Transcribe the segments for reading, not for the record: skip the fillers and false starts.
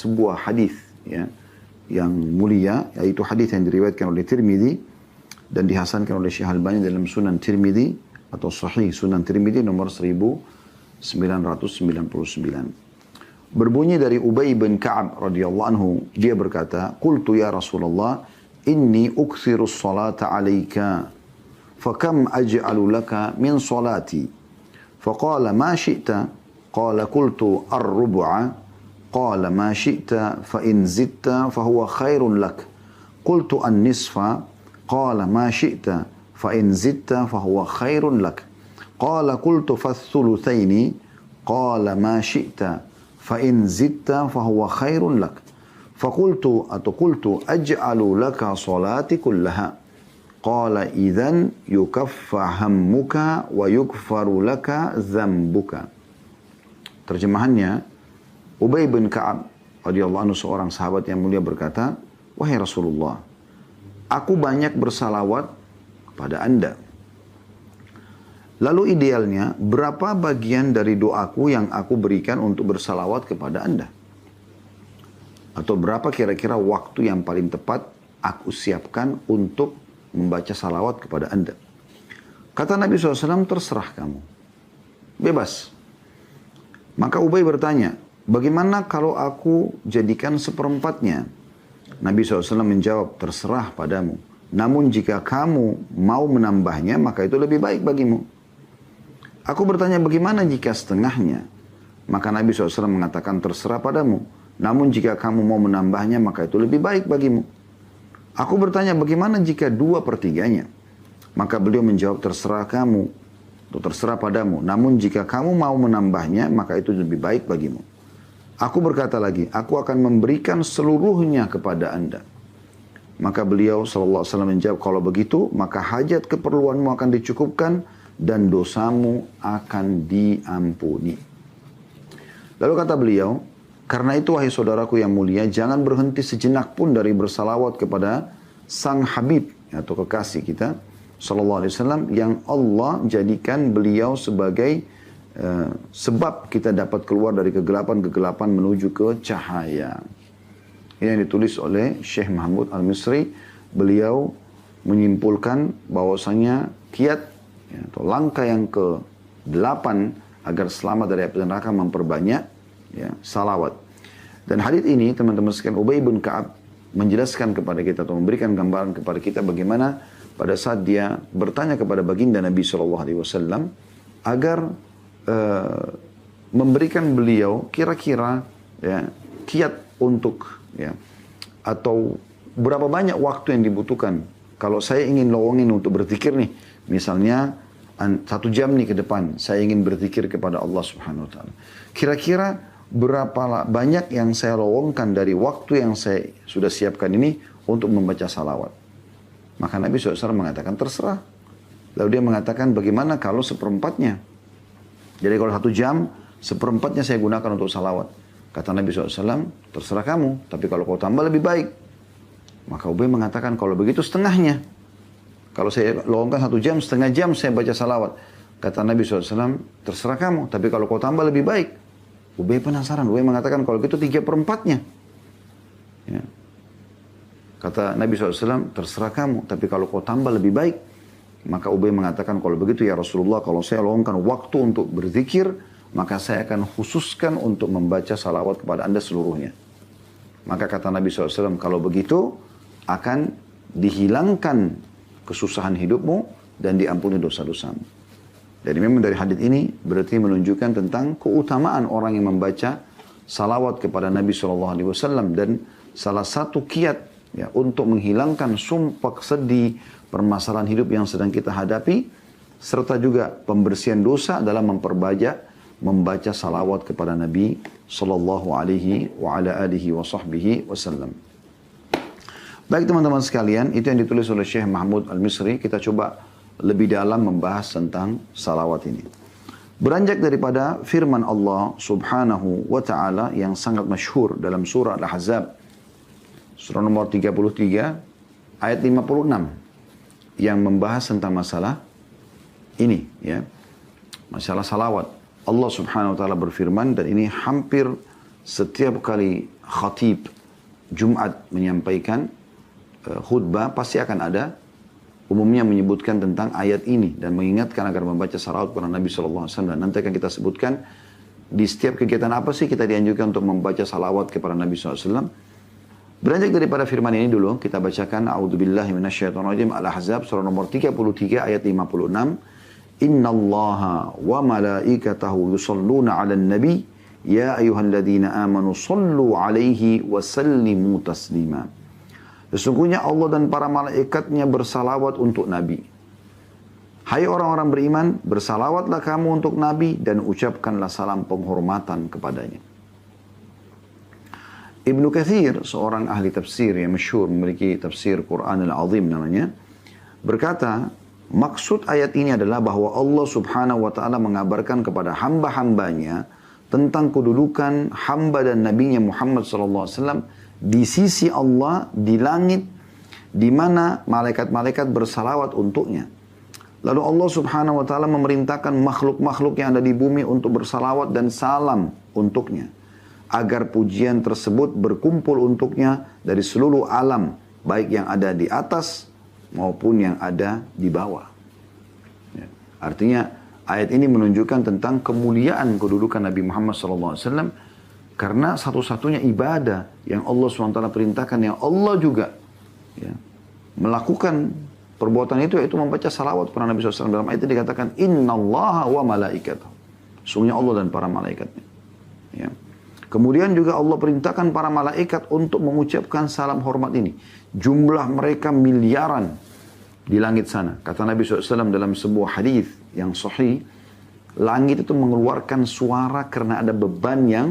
sebuah hadis ya yang mulia, yaitu hadis yang diriwayatkan oleh Tirmidzi dan dihasankan oleh Syekh Albani dalam Sunan Tirmidzi atau Sahih Sunan Tirmidzi nomor 1999. Berbunyi dari Ubay bin Ka'ab radhiyallahu anhu, dia berkata, "Qultu ya Rasulullah, inni ukthiru as-salata 'alaika, fakam aj'alu laka min salati?" Faqala ma syi'ta, qala qultu ar-rub'a, قال ما شئت فإن زدت فهو خير لك قلت النصف قال ما شئت فإن زدت فهو خير لك قال قلت فالثلثين قال ما شئت فإن زدت فهو خير لك فقلت أجعل لك صلاتي كلها قال إذن يكف همك ويغفر لك ذنبك. Terjemahannya, Ubay bin Ka'ab radhiyallahu anhu, seorang sahabat yang mulia, berkata, "Wahai Rasulullah, aku banyak bersalawat kepada Anda. Lalu idealnya berapa bagian dari doaku yang aku berikan untuk bersalawat kepada Anda? Atau berapa kira-kira waktu yang paling tepat aku siapkan untuk membaca salawat kepada Anda?" Kata Nabi SAW, "Terserah kamu. Bebas." Maka Ubay bertanya, "Bagaimana kalau aku jadikan seperempatnya?" Nabi SAW menjawab, "Terserah padamu. Namun jika kamu mau menambahnya, maka itu lebih baik bagimu." Aku bertanya, "Bagaimana jika setengahnya?" Maka Nabi SAW mengatakan, "Terserah padamu. Namun jika kamu mau menambahnya, maka itu lebih baik bagimu." Aku bertanya, "Bagaimana jika 2/3-nya?" Maka beliau menjawab, "Terserah kamu. Atau terserah padamu. Namun jika kamu mau menambahnya, maka itu lebih baik bagimu." Aku berkata lagi, "Aku akan memberikan seluruhnya kepada Anda." Maka beliau SAW menjawab, "Kalau begitu, maka hajat keperluanmu akan dicukupkan dan dosamu akan diampuni." Lalu kata beliau, "Karena itu wahai saudaraku yang mulia, jangan berhenti sejenak pun dari bersalawat kepada Sang Habib atau kekasih kita sallallahu alaihi wasallam yang Allah jadikan beliau sebagai sebab kita dapat keluar dari kegelapan-kegelapan menuju ke cahaya." Ini yang ditulis oleh Syekh Mahmud Al-Misri. Beliau menyimpulkan bahwasanya kiat atau langkah yang ke-8 agar selamat dari api neraka memperbanyak salawat. Dan hadits ini teman-teman sekalian, Ubay bin Ka'ab menjelaskan kepada kita atau memberikan gambaran kepada kita bagaimana pada saat dia bertanya kepada baginda Nabi SAW agar memberikan beliau kira-kira kiat untuk atau berapa banyak waktu yang dibutuhkan. Kalau saya ingin lowongin untuk berzikir nih, misalnya 1 jam nih ke depan, saya ingin berzikir kepada Allah Subhanahu Wa Taala. Kira-kira berapa banyak yang saya lowongkan dari waktu yang saya sudah siapkan ini untuk membaca salawat? Maka Nabi SAW mengatakan, "Terserah." Lalu dia mengatakan, "Bagaimana kalau seperempatnya?" Jadi kalau 1 jam, seperempatnya saya gunakan untuk salawat. Kata Nabi SAW, "Terserah kamu, tapi kalau kau tambah lebih baik." Maka Ubay mengatakan, "Kalau begitu setengahnya. Kalau saya lowongkan 1 jam, setengah jam saya baca salawat." Kata Nabi SAW, "Terserah kamu, tapi kalau kau tambah lebih baik." Ubay penasaran, Ubay mengatakan, "Kalau gitu 3/4-nya. Ya. Kata Nabi SAW, "Terserah kamu, tapi kalau kau tambah lebih baik." Maka Ubay mengatakan, "Kalau begitu ya Rasulullah, kalau saya lowongkan waktu untuk berzikir, maka saya akan khususkan untuk membaca salawat kepada Anda seluruhnya." Maka kata Nabi SAW, "Kalau begitu akan dihilangkan kesusahan hidupmu dan diampuni dosa-dosamu." Jadi memang dari hadits ini berarti menunjukkan tentang keutamaan orang yang membaca salawat kepada Nabi SAW dan salah satu kiat untuk menghilangkan sumpah sedih, permasalahan hidup yang sedang kita hadapi, serta juga pembersihan dosa dalam memperbanyak membaca salawat kepada Nabi sallallahu alaihi wa ala alihi wa sahbihi wasallam. Baik teman-teman sekalian, itu yang ditulis oleh Syekh Mahmud Al-Misri. Kita coba lebih dalam membahas tentang salawat ini. Beranjak daripada firman Allah subhanahu wa ta'ala yang sangat masyhur dalam surah Al-Ahzab, surah nomor 33, ayat 56. Yang membahas tentang masalah ini, masalah salawat. Allah Subhanahu Wa Taala berfirman, dan ini hampir setiap kali khatib Jumat menyampaikan khutbah, pasti akan ada umumnya menyebutkan tentang ayat ini dan mengingatkan agar membaca salawat kepada Nabi SAW. Dan nanti akan kita sebutkan di setiap kegiatan apa sih kita dianjurkan untuk membaca salawat kepada Nabi SAW. Beranjak daripada firman ini dulu, kita bacakan A'udzubillahi minasyaitonirrajim, Al-Ahzab surah nomor 33 ayat 56. Innallaha wa malaikatahu yusalluna 'alan nabi ya ayyuhalladzina amanu sallu 'alaihi wa sallimu taslima. Sesungguhnya Allah dan para malaikatnya bersalawat untuk Nabi. Hai orang-orang beriman, bersalawatlah kamu untuk Nabi dan ucapkanlah salam penghormatan kepadanya. Ibnu Katsir, seorang ahli tafsir yang masyhur, memiliki tafsir Quran Al-Azim namanya, berkata, maksud ayat ini adalah bahwa Allah Subhanahu wa taala mengabarkan kepada hamba-hambanya tentang kedudukan hamba dan nabinya Muhammad sallallahu alaihi wasallam di sisi Allah di langit, di mana malaikat-malaikat bersalawat untuknya. Lalu Allah Subhanahu wa taala memerintahkan makhluk-makhluk yang ada di bumi untuk bersalawat dan salam untuknya, agar pujian tersebut berkumpul untuknya dari seluruh alam, baik yang ada di atas maupun yang ada di bawah. Ya. Artinya ayat ini menunjukkan tentang kemuliaan kedudukan Nabi Muhammad SAW, karena satu-satunya ibadah yang Allah SWT perintahkan, yang Allah juga ya, melakukan perbuatan itu, yaitu membaca salawat kepada Nabi SAW. Dalam ayat ini dikatakan, Innallaha wa malaikatahu. Sungguhnya Allah dan para malaikatnya. Ya. Kemudian juga Allah perintahkan para malaikat untuk mengucapkan salam hormat ini. Jumlah mereka miliaran di langit sana. Kata Nabi SAW dalam sebuah hadis yang sahih, langit itu mengeluarkan suara karena ada beban yang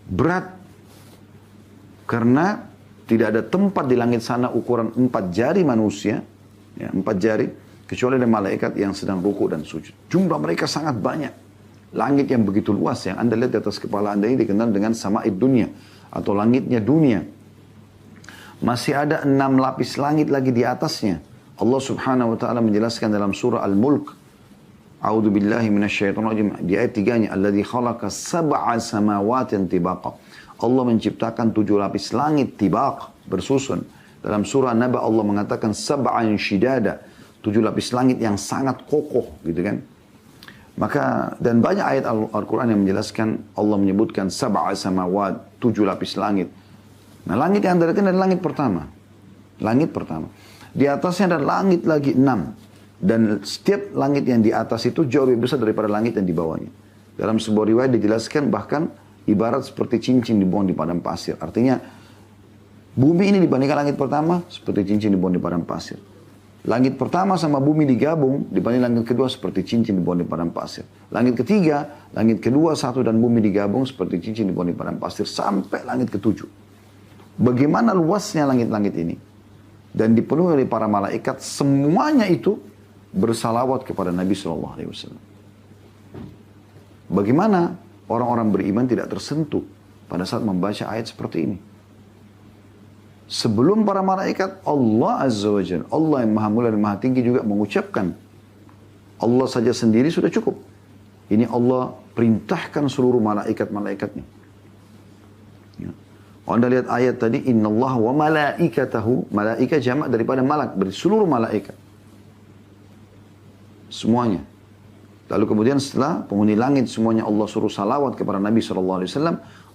berat. Karena tidak ada tempat di langit sana ukuran 4 jari manusia, ya, 4 jari, kecuali ada malaikat yang sedang ruku dan sujud. Jumlah mereka sangat banyak. Langit yang begitu luas yang Anda lihat di atas kepala Anda ini dikenal dengan sama'id dunia atau langitnya dunia. Masih ada 6 lapis langit lagi di atasnya. Allah Subhanahu wa taala menjelaskan dalam surah Al-Mulk, A'udzubillahi minasyaitonirrajim, di ayat 3-nya, Alladzi khalaqa sab'a samawatin tibaqa. Allah menciptakan 7 lapis langit tibaq, bersusun. Dalam surah Naba Allah mengatakan sab'an shidada, 7 lapis langit yang sangat kokoh, gitu kan. Maka, dan banyak ayat Al-Quran yang menjelaskan, Allah menyebutkan sab'a samawat, 7 lapis langit. Nah, langit yang Anda lihat adalah langit pertama. Langit pertama. Di atasnya ada langit lagi 6. Dan setiap langit yang di atas itu jauh lebih besar daripada langit yang di bawahnya. Dalam sebuah riwayat dijelaskan bahkan ibarat seperti cincin dibuang di padang pasir. Artinya, bumi ini dibandingkan langit pertama, seperti cincin dibuang di padang pasir. Langit pertama sama bumi digabung, dibanding langit kedua seperti cincin dibuang di padang pasir. Langit ketiga, langit kedua, satu dan bumi digabung seperti cincin dibuang di padang pasir. Sampai langit ketujuh. Bagaimana luasnya langit-langit ini? Dan dipenuhi oleh para malaikat, semuanya itu bersalawat kepada Nabi SAW. Bagaimana orang-orang beriman tidak tersentuh pada saat membaca ayat seperti ini? Sebelum para malaikat, Allah Azza wa Jalla, Allah yang maha mulia dan maha tinggi juga mengucapkan. Allah saja sendiri sudah cukup. Ini Allah perintahkan seluruh malaikat-malaikatnya. Ya. Anda lihat ayat tadi, Innallaha wa malaikatahu, malaikat jamak daripada malak, berarti seluruh malaikat. Semuanya. Lalu kemudian setelah penghuni langit semuanya Allah suruh salawat kepada Nabi SAW,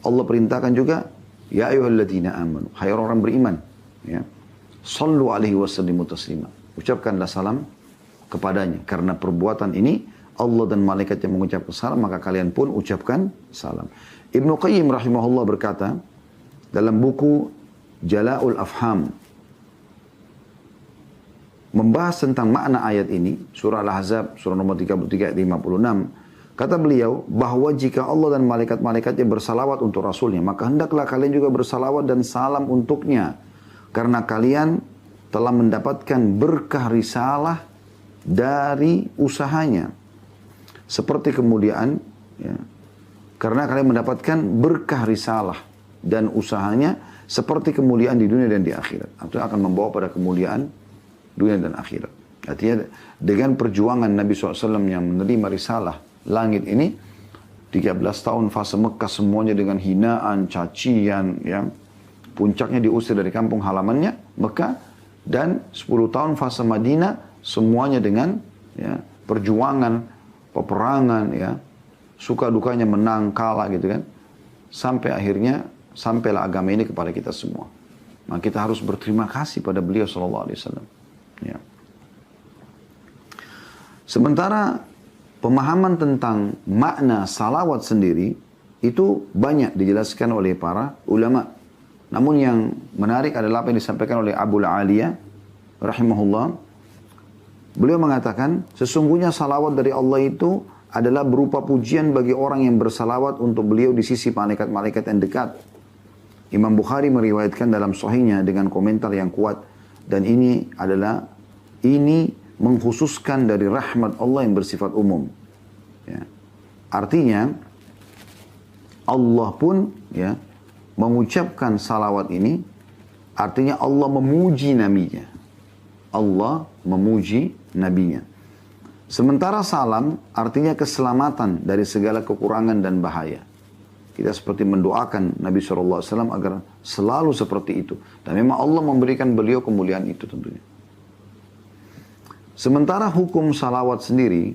Allah perintahkan juga, Ya ayyuhalladzina amanu, hai orang beriman, ya, sallu alaihi wasallimu taslima. Ucapkanlah salam kepadanya. Karena perbuatan ini Allah dan malaikat yang mengucapkan salam, maka kalian pun ucapkan salam. Ibnu Qayyim rahimahullah berkata dalam buku Jala'ul Afham, membahas tentang makna ayat ini, surah Al-Ahzab, surah nomor 33 ayat 56. Kata beliau, bahwa jika Allah dan malaikat-malaikatnya bersalawat untuk Rasulnya, maka hendaklah kalian juga bersalawat dan salam untuknya. Karena kalian telah mendapatkan berkah risalah dari usahanya. Seperti kemuliaan, ya, karena kalian mendapatkan berkah risalah dan usahanya, seperti kemuliaan di dunia dan di akhirat. Itu akan membawa pada kemuliaan dunia dan akhirat. Artinya dengan perjuangan Nabi SAW yang menerima risalah langit ini, 13 tahun fase Mekah semuanya dengan hinaan, cacian, ya. Puncaknya diusir dari kampung halamannya, Mekah. Dan 10 tahun fase Madinah semuanya dengan ya, perjuangan, peperangan, ya. Suka dukanya menang, kalah gitu kan. Sampai akhirnya, sampailah agama ini kepada kita semua. Maka kita harus berterima kasih pada beliau sallallahu alaihi wasallam. Ya. Sementara pemahaman tentang makna salawat sendiri itu banyak dijelaskan oleh para ulama. Namun yang menarik adalah apa yang disampaikan oleh Abu Aliyah rahimahullah. Beliau mengatakan sesungguhnya salawat dari Allah itu adalah berupa pujian bagi orang yang bersalawat untuk beliau di sisi malaikat-malaikat yang dekat. Imam Bukhari meriwayatkan dalam sahihnya dengan komentar yang kuat. Dan ini mengkhususkan dari rahmat Allah yang bersifat umum. Ya. Artinya, Allah pun ya, mengucapkan salawat ini, artinya Allah memuji nabinya. Allah memuji nabinya. Sementara salam artinya keselamatan dari segala kekurangan dan bahaya. Kita seperti mendoakan Nabi SAW agar selalu seperti itu. Dan memang Allah memberikan beliau kemuliaan itu tentunya. Sementara hukum salawat sendiri